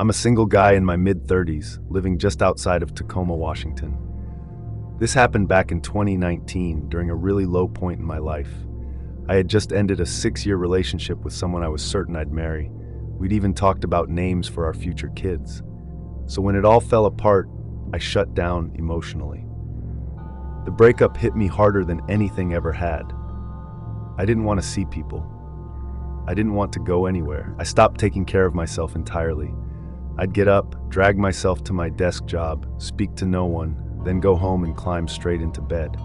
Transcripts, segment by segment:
I'm a single guy in my mid-30s, living just outside of Tacoma, Washington. This happened back in 2019 during a really low point in my life. I had just ended a 6-year relationship with someone I was certain I'd marry. We'd even talked about names for our future kids. So when it all fell apart, I shut down emotionally. The breakup hit me harder than anything ever had. I didn't want to see people. I didn't want to go anywhere. I stopped taking care of myself entirely. I'd get up, drag myself to my desk job, speak to no one, then go home and climb straight into bed.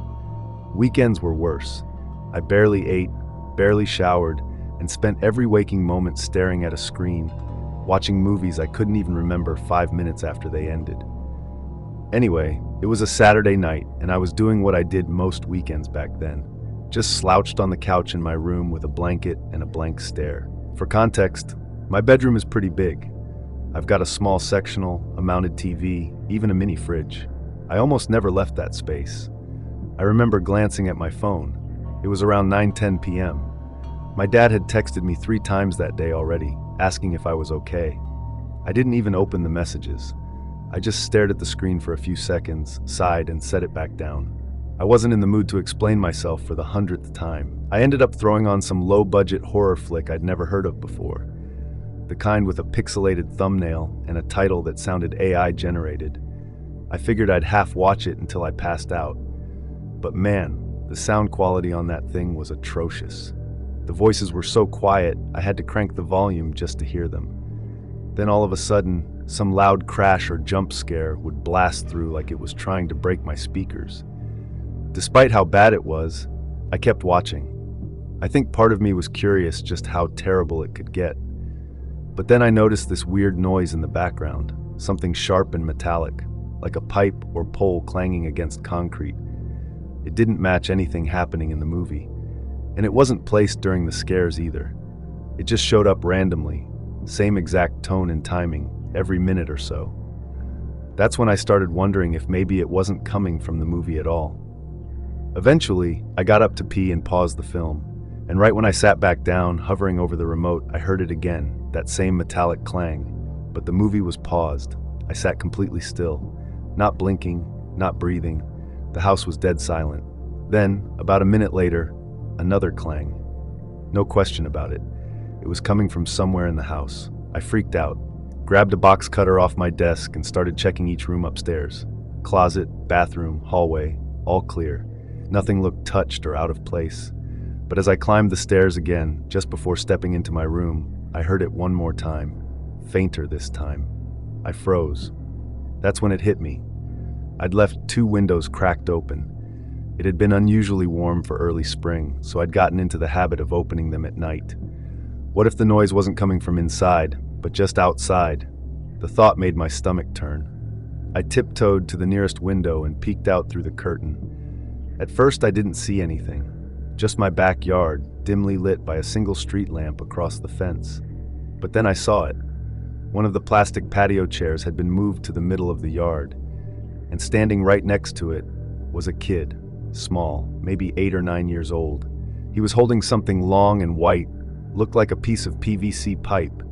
Weekends were worse. I barely ate, barely showered, and spent every waking moment staring at a screen, watching movies I couldn't even remember 5 minutes after they ended. Anyway, it was a Saturday night, and I was doing what I did most weekends back then. Just slouched on the couch in my room with a blanket and a blank stare. For context, my bedroom is pretty big. I've got a small sectional, a mounted TV, even a mini fridge. I almost never left that space. I remember glancing at my phone. It was around 9:10 p.m. My dad had texted me 3 times that day already, asking if I was okay. I didn't even open the messages. I just stared at the screen for a few seconds, sighed, and set it back down. I wasn't in the mood to explain myself for the 100th time. I ended up throwing on some low-budget horror flick I'd never heard of before. The kind with a pixelated thumbnail and a title that sounded AI-generated. I figured I'd half-watch it until I passed out. But man, the sound quality on that thing was atrocious. The voices were so quiet, I had to crank the volume just to hear them. Then all of a sudden, some loud crash or jump scare would blast through like it was trying to break my speakers. Despite how bad it was, I kept watching. I think part of me was curious just how terrible it could get. But then I noticed this weird noise in the background, something sharp and metallic, like a pipe or pole clanging against concrete. It didn't match anything happening in the movie, and it wasn't placed during the scares either. It just showed up randomly, same exact tone and timing, every minute or so. That's when I started wondering if maybe it wasn't coming from the movie at all. Eventually, I got up to pee and paused the film, and right when I sat back down, hovering over the remote, I heard it again, that same metallic clang. But the movie was paused. I sat completely still, not blinking, not breathing. The house was dead silent. Then, about a minute later, another clang. No question about it. It was coming from somewhere in the house. I freaked out, grabbed a box cutter off my desk and started checking each room upstairs. Closet, bathroom, hallway, all clear. Nothing looked touched or out of place. But as I climbed the stairs again, just before stepping into my room, I heard it one more time, fainter this time. I froze. That's when it hit me. I'd left 2 windows cracked open. It had been unusually warm for early spring, so I'd gotten into the habit of opening them at night. What if the noise wasn't coming from inside, but just outside? The thought made my stomach turn. I tiptoed to the nearest window and peeked out through the curtain. At first, I didn't see anything, just my backyard, dimly lit by a single street lamp across the fence. But then I saw it. One of the plastic patio chairs had been moved to the middle of the yard, and standing right next to it was a kid, small, maybe 8 or 9 years old. He was holding something long and white, looked like a piece of PVC pipe,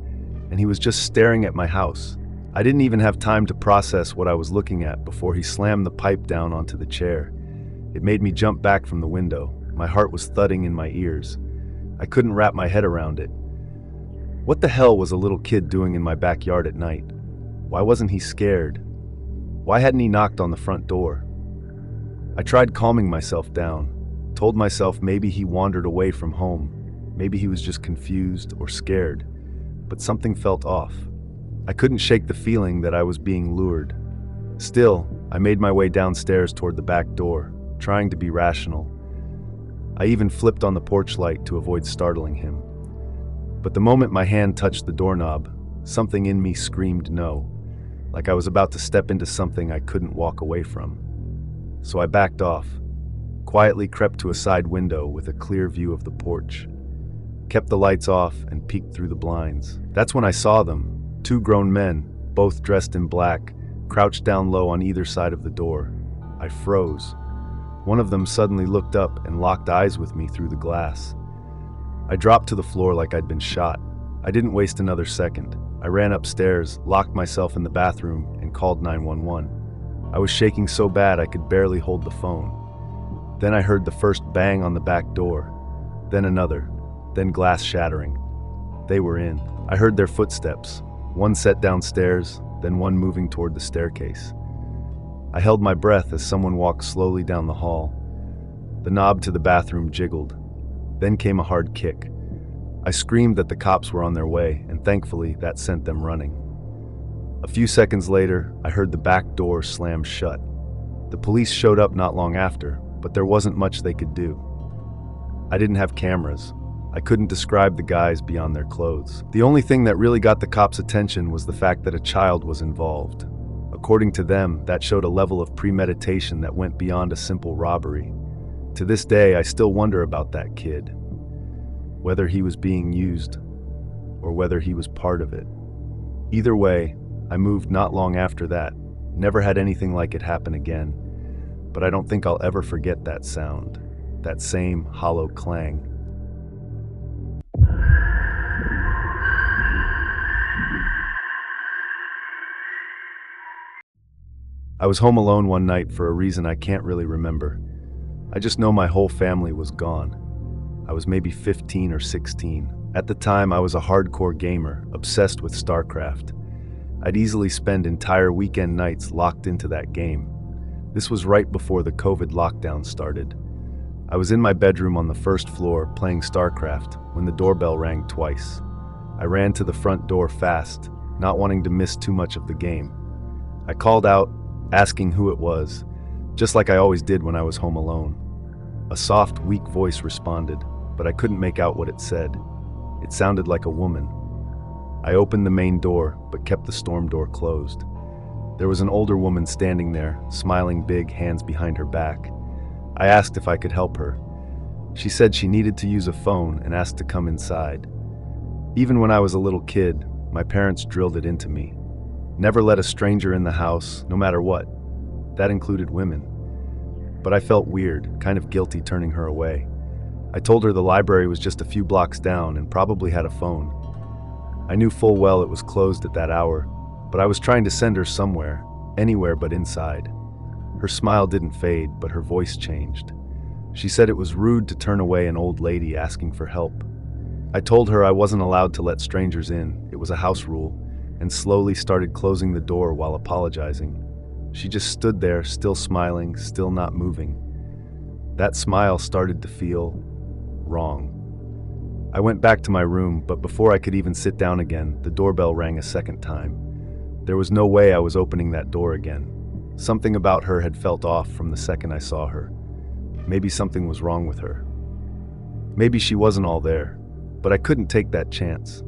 and he was just staring at my house. I didn't even have time to process what I was looking at before he slammed the pipe down onto the chair. It made me jump back from the window. My heart was thudding in my ears. I couldn't wrap my head around it. What the hell was a little kid doing in my backyard at night? Why wasn't he scared? Why hadn't he knocked on the front door? I tried calming myself down, told myself maybe he wandered away from home, maybe he was just confused or scared, but something felt off. I couldn't shake the feeling that I was being lured. Still, I made my way downstairs toward the back door, trying to be rational. I even flipped on the porch light to avoid startling him. But the moment my hand touched the doorknob, something in me screamed no, like I was about to step into something I couldn't walk away from. So I backed off, quietly crept to a side window with a clear view of the porch, kept the lights off and peeked through the blinds. That's when I saw them, 2 grown men, both dressed in black, crouched down low on either side of the door. I froze. One of them suddenly looked up and locked eyes with me through the glass. I dropped to the floor like I'd been shot. I didn't waste another second. I ran upstairs, locked myself in the bathroom, and called 911. I was shaking so bad I could barely hold the phone. Then I heard the first bang on the back door, then another, then glass shattering. They were in. I heard their footsteps, one set downstairs, then one moving toward the staircase. I held my breath as someone walked slowly down the hall. The knob to the bathroom jiggled. Then came a hard kick. I screamed that the cops were on their way, and thankfully that sent them running. A few seconds later, I heard the back door slam shut. The police showed up not long after, but there wasn't much they could do. I didn't have cameras. I couldn't describe the guys beyond their clothes. The only thing that really got the cops' attention was the fact that a child was involved. According to them, that showed a level of premeditation that went beyond a simple robbery. To this day, I still wonder about that kid. Whether he was being used, or whether he was part of it. Either way, I moved not long after that. Never had anything like it happen again. But I don't think I'll ever forget that sound. That same hollow clang. I was home alone one night for a reason I can't really remember. I just know my whole family was gone. I was maybe 15 or 16. At the time, I was a hardcore gamer, obsessed with StarCraft. I'd easily spend entire weekend nights locked into that game. This was right before the COVID lockdown started. I was in my bedroom on the first floor playing StarCraft when the doorbell rang twice. I ran to the front door fast, not wanting to miss too much of the game. I called out, asking who it was, just like I always did when I was home alone. A soft, weak voice responded, but I couldn't make out what it said. It sounded like a woman. I opened the main door, but kept the storm door closed. There was an older woman standing there, smiling big, hands behind her back. I asked if I could help her. She said she needed to use a phone and asked to come inside. Even when I was a little kid, my parents drilled it into me. Never let a stranger in the house, no matter what. That included women. But I felt weird, kind of guilty turning her away. I told her the library was just a few blocks down and probably had a phone. I knew full well it was closed at that hour, but I was trying to send her somewhere, anywhere but inside. Her smile didn't fade, but her voice changed. She said it was rude to turn away an old lady asking for help. I told her I wasn't allowed to let strangers in, it was a house rule, and slowly started closing the door while apologizing. She just stood there, still smiling, still not moving. That smile started to feel wrong. I went back to my room, but before I could even sit down again, the doorbell rang a second time. There was no way I was opening that door again. Something about her had felt off from the second I saw her. Maybe something was wrong with her. Maybe she wasn't all there, but I couldn't take that chance.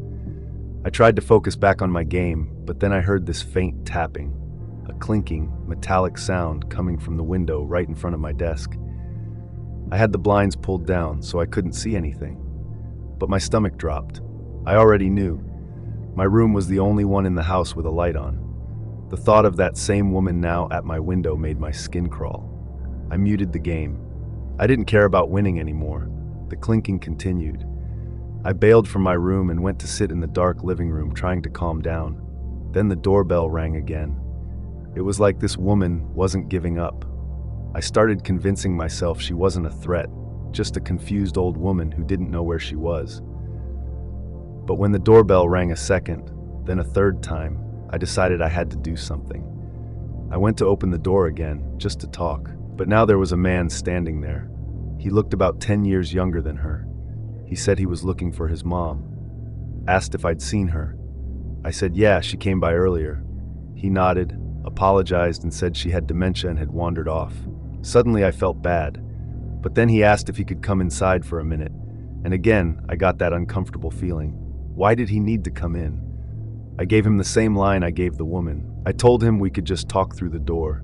I tried to focus back on my game, but then I heard this faint tapping, a clinking, metallic sound coming from the window right in front of my desk. I had the blinds pulled down, so I couldn't see anything. But my stomach dropped. I already knew. My room was the only one in the house with a light on. The thought of that same woman now at my window made my skin crawl. I muted the game. I didn't care about winning anymore. The clinking continued. I bailed from my room and went to sit in the dark living room trying to calm down. Then the doorbell rang again. It was like this woman wasn't giving up. I started convincing myself she wasn't a threat, just a confused old woman who didn't know where she was. But when the doorbell rang a second, then a third time, I decided I had to do something. I went to open the door again, just to talk, but now there was a man standing there. He looked about 10 years younger than her. He said he was looking for his mom. Asked if I'd seen her. I said yeah, she came by earlier. He nodded, apologized, and said she had dementia and had wandered off. Suddenly I felt bad, but then he asked if he could come inside for a minute, and again I got that uncomfortable feeling. Why did he need to come in? I gave him the same line I gave the woman. I told him we could just talk through the door.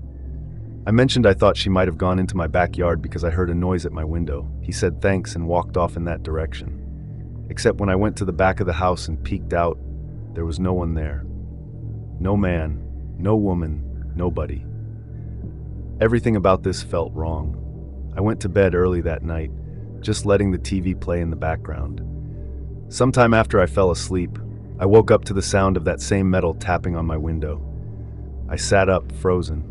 I mentioned I thought she might have gone into my backyard because I heard a noise at my window. He said thanks and walked off in that direction. Except when I went to the back of the house and peeked out, there was no one there. No man, no woman, nobody. Everything about this felt wrong. I went to bed early that night, just letting the TV play in the background. Sometime after I fell asleep, I woke up to the sound of that same metal tapping on my window. I sat up, frozen,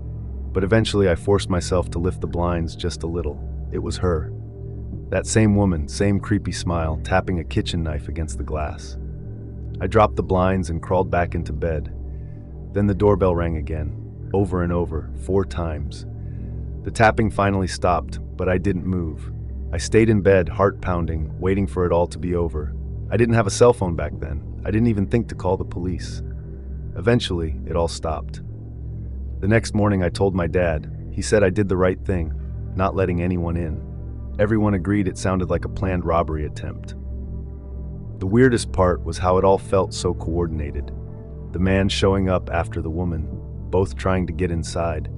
but eventually I forced myself to lift the blinds just a little. It was her. That same woman, same creepy smile, tapping a kitchen knife against the glass. I dropped the blinds and crawled back into bed. Then the doorbell rang again, over and over, 4 times. The tapping finally stopped, but I didn't move. I stayed in bed, heart pounding, waiting for it all to be over. I didn't have a cell phone back then. I didn't even think to call the police. Eventually, it all stopped. The next morning, I told my dad. He said I did the right thing, not letting anyone in. Everyone agreed it sounded like a planned robbery attempt. The weirdest part was how it all felt so coordinated. The man showing up after the woman, both trying to get inside.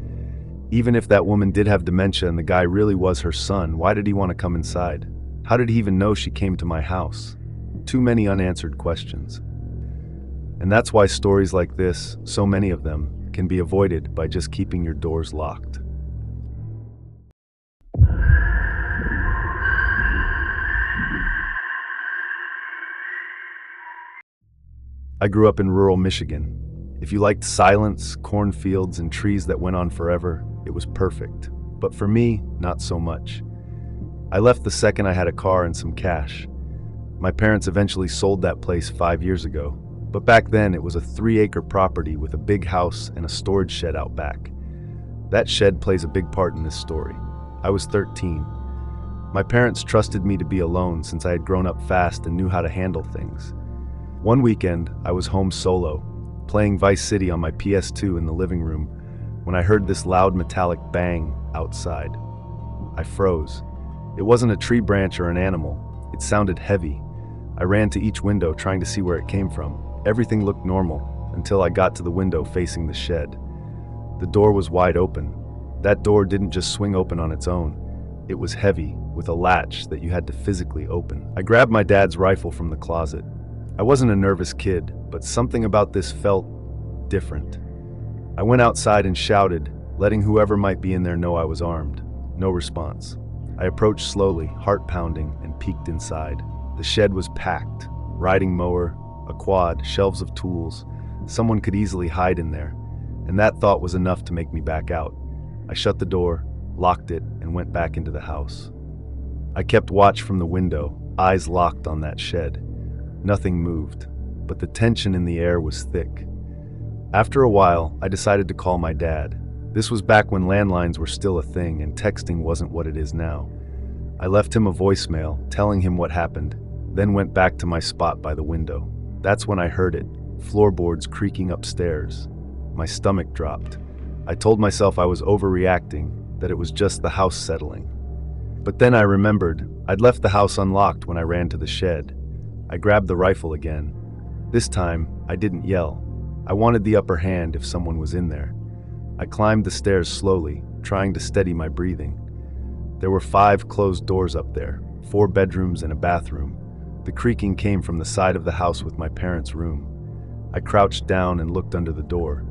Even if that woman did have dementia and the guy really was her son, why did he want to come inside? How did he even know she came to my house? Too many unanswered questions. And that's why stories like this, so many of them, can be avoided by just keeping your doors locked. I grew up in rural Michigan. If you liked silence, cornfields, and trees that went on forever, it was perfect. But for me, not so much. I left the second I had a car and some cash. My parents eventually sold that place 5 years ago, but back then it was a 3-acre property with a big house and a storage shed out back. That shed plays a big part in this story. I was 13. My parents trusted me to be alone since I had grown up fast and knew how to handle things. One weekend, I was home solo, playing Vice City on my PS2 in the living room, when I heard this loud metallic bang outside. I froze. It wasn't a tree branch or an animal. It sounded heavy. I ran to each window trying to see where it came from. Everything looked normal until I got to the window facing the shed. The door was wide open. That door didn't just swing open on its own. It was heavy, with a latch that you had to physically open. I grabbed my dad's rifle from the closet. I wasn't a nervous kid, but something about this felt different. I went outside and shouted, letting whoever might be in there know I was armed. No response. I approached slowly, heart pounding, and peeked inside. The shed was packed. Riding mower, a quad, shelves of tools. Someone could easily hide in there, and that thought was enough to make me back out. I shut the door, locked it, and went back into the house. I kept watch from the window, eyes locked on that shed. Nothing moved, but the tension in the air was thick. After a while, I decided to call my dad. This was back when landlines were still a thing and texting wasn't what it is now. I left him a voicemail, telling him what happened, then went back to my spot by the window. That's when I heard it, floorboards creaking upstairs. My stomach dropped. I told myself I was overreacting, that it was just the house settling. But then I remembered, I'd left the house unlocked when I ran to the shed. I grabbed the rifle again. This time, I didn't yell. I wanted the upper hand if someone was in there. I climbed the stairs slowly, trying to steady my breathing. There were 5 closed doors up there, 4 bedrooms and a bathroom. The creaking came from the side of the house with my parents' room. I crouched down and looked under the door.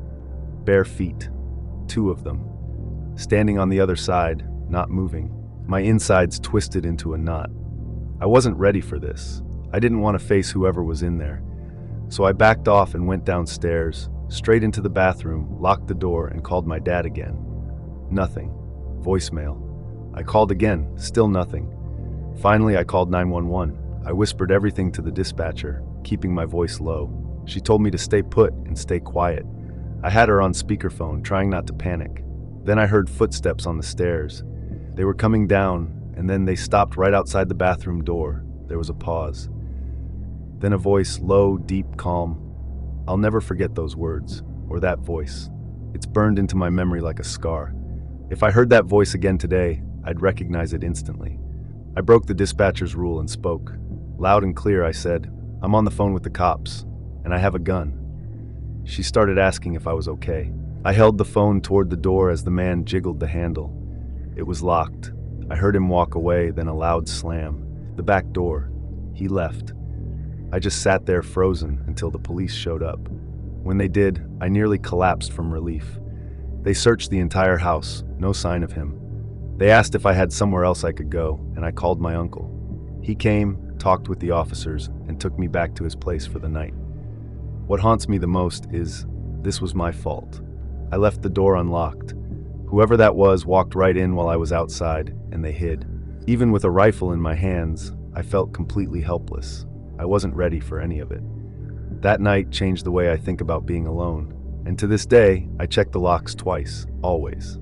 Bare feet, 2 of them. Standing on the other side, not moving. My insides twisted into a knot. I wasn't ready for this. I didn't want to face whoever was in there. So I backed off and went downstairs, straight into the bathroom, locked the door, and called my dad again. Nothing. Voicemail. I called again, still nothing. Finally, I called 911. I whispered everything to the dispatcher, keeping my voice low. She told me to stay put and stay quiet. I had her on speakerphone, trying not to panic. Then I heard footsteps on the stairs. They were coming down, and then they stopped right outside the bathroom door. There was a pause. Then a voice, low, deep, calm. I'll never forget those words, or that voice. It's burned into my memory like a scar. If I heard that voice again today, I'd recognize it instantly. I broke the dispatcher's rule and spoke. Loud and clear, I said, I'm on the phone with the cops, and I have a gun. She started asking if I was okay. I held the phone toward the door as the man jiggled the handle. It was locked. I heard him walk away, then a loud slam. The back door. He left. I just sat there frozen until the police showed up. When they did, I nearly collapsed from relief. They searched the entire house, no sign of him. They asked if I had somewhere else I could go, and I called my uncle. He came, talked with the officers, and took me back to his place for the night. What haunts me the most is this was my fault. I left the door unlocked. Whoever that was walked right in while I was outside, and they hid. Even with a rifle in my hands, I felt completely helpless. I wasn't ready for any of it. That night changed the way I think about being alone. And to this day, I check the locks twice, always.